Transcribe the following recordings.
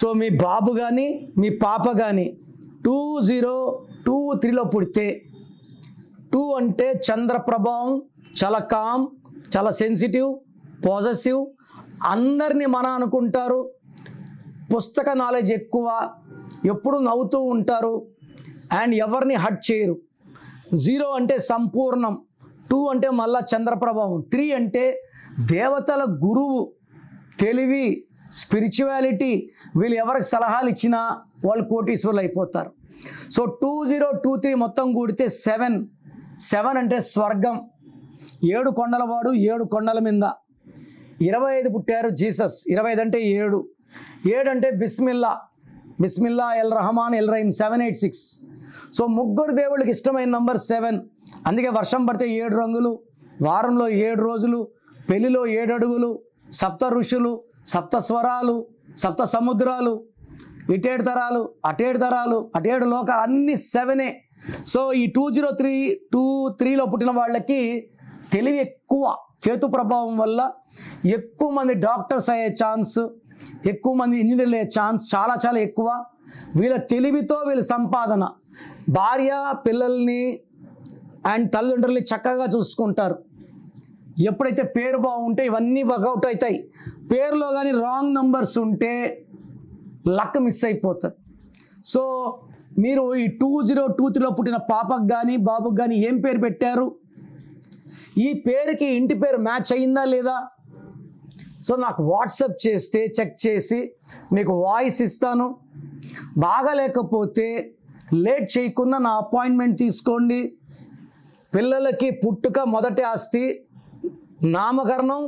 So మీ బాబు కానీ మీ పాప కానీ 2023లో పుడితే 2 అంటే చంద్ర ప్రభావం, చాలా కామ్, చాలా సెన్సిటివ్, పాజిటివ్, అందరినీ మన అనుకుంటారు, పుస్తక నాలెడ్జ్ ఎక్కువ, ఎప్పుడు నవ్వుతూ ఉంటారు అండ్ ఎవరిని హట్ చేయరు. 0 అంటే సంపూర్ణం, 2 అంటే మళ్ళా చంద్ర ప్రభావం, 3 అంటే దేవతల గురువు, తెలివి, స్పిరిచువాలిటీ, వీళ్ళు ఎవరికి సలహాలు ఇచ్చినా వాళ్ళు కోటీశ్వరులు అయిపోతారు. సో 2023 మొత్తం కూడితే 7 అంటే స్వర్గం, 7 కొండలవాడు, 7 కొండల మీద. 25 పుట్టారు జీసస్, 25 అంటే 7 అంటే Bismillah L Rahman L Rahim, 786. So ముగ్గురు దేవుళ్ళకి ఇష్టమైన నంబర్ 7. అందుకే వర్షం పడితే 7 రంగులు, వారంలో 7 రోజులు, పెళ్లిలో 7 అడుగులు, సప్త ఋషులు, సప్త స్వరాలు, సప్త సముద్రాలు, ఇటేడు తరాలు, అటేడు తరాలు, అటేడు లోకాలు, అన్ని 7. సో ఈ 2023లో పుట్టిన వాళ్ళకి తెలివి ఎక్కువ, కేతు ప్రభావం వల్ల ఎక్కువ మంది డాక్టర్స్ అయ్యే ఛాన్స్, ఎక్కువ మంది ఇంజనీర్లు అయ్యే ఛాన్స్ చాలా చాలా ఎక్కువ. వీళ్ళ తెలివితో వీళ్ళ సంపాదన, భార్య పిల్లల్ని అండ్ తల్లిదండ్రుల్ని చక్కగా చూసుకుంటారు. ఎప్పుడైతే పేరు బాగుంటే ఇవన్నీ వర్కౌట్ అవుతాయి. పేరులో కానీ రాంగ్ నంబర్స్ ఉంటే లక్ మిస్ అయిపోతుంది. సో మీరు ఈ 2023లో పుట్టిన పాపకు కానీ బాబుకి కానీ ఏం పేరు పెట్టారు? ఈ పేరుకి ఇంటి పేరు మ్యాచ్ అయిందా లేదా? సో నాకు వాట్సాప్ చేస్తే చెక్ చేసి మీకు వాయిస్ ఇస్తాను. బాగాలేకపోతే లేట్ చేయకుండా నా అపాయింట్మెంట్ తీసుకోండి. పిల్లలకి పుట్టుక మొదటి ఆస్తి, నామకరణం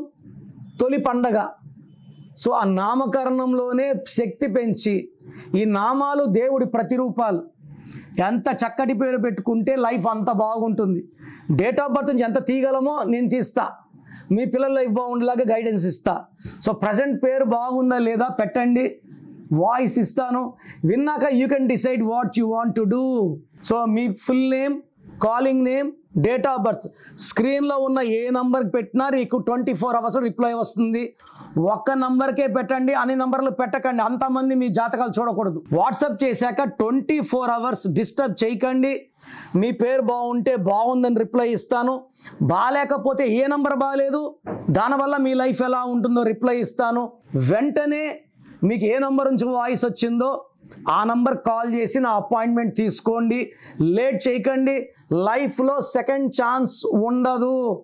తొలి పండగ. సో ఆ నామకరణంలోనే శక్తి పెంచి, ఈ నామాలు దేవుడి ప్రతిరూపాలు, ఎంత చక్కటి పేరు పెట్టుకుంటే లైఫ్ అంత బాగుంటుంది. డేట్ ఆఫ్ బర్త్ నుంచి ఎంత తీయగలమో నేను తీస్తా, మీ పిల్లల లైఫ్ బాగుండేలాగా గైడెన్స్ ఇస్తా. సో ప్రజెంట్ పేరు బాగుందా లేదా పెట్టండి, వాయిస్ ఇస్తాను. విన్నాక you can decide what you want to do. So me full name, calling name, date of birth స్క్రీన్లో ఉన్న ఏ నంబర్కి పెట్టినా నీకు 24 hours రిప్లై వస్తుంది. ఒక్క నంబర్కే పెట్టండి, అన్ని నంబర్లు పెట్టకండి, అంతమంది మీ జాతకాలు చూడకూడదు. వాట్సాప్ చేశాక 24 hours డిస్టర్బ్ చేయకండి. మీ పేరు బాగుంటే బాగుందని రిప్లై ఇస్తాను, బాగాలేకపోతే ఏ నంబర్ బాగాలేదు దానివల్ల మీ లైఫ్ ఎలా ఉంటుందో రిప్లై ఇస్తాను. వెంటనే మీకు ఏ నంబర్ నుంచి వాయిస్ వచ్చిందో ఆ నంబర్ కాల్ చేసి నా అపాయింట్మెంట్ తీసుకోండి. లేట్ చేయకండి, లైఫ్లో సెకండ్ ఛాన్స్ ఉండదు.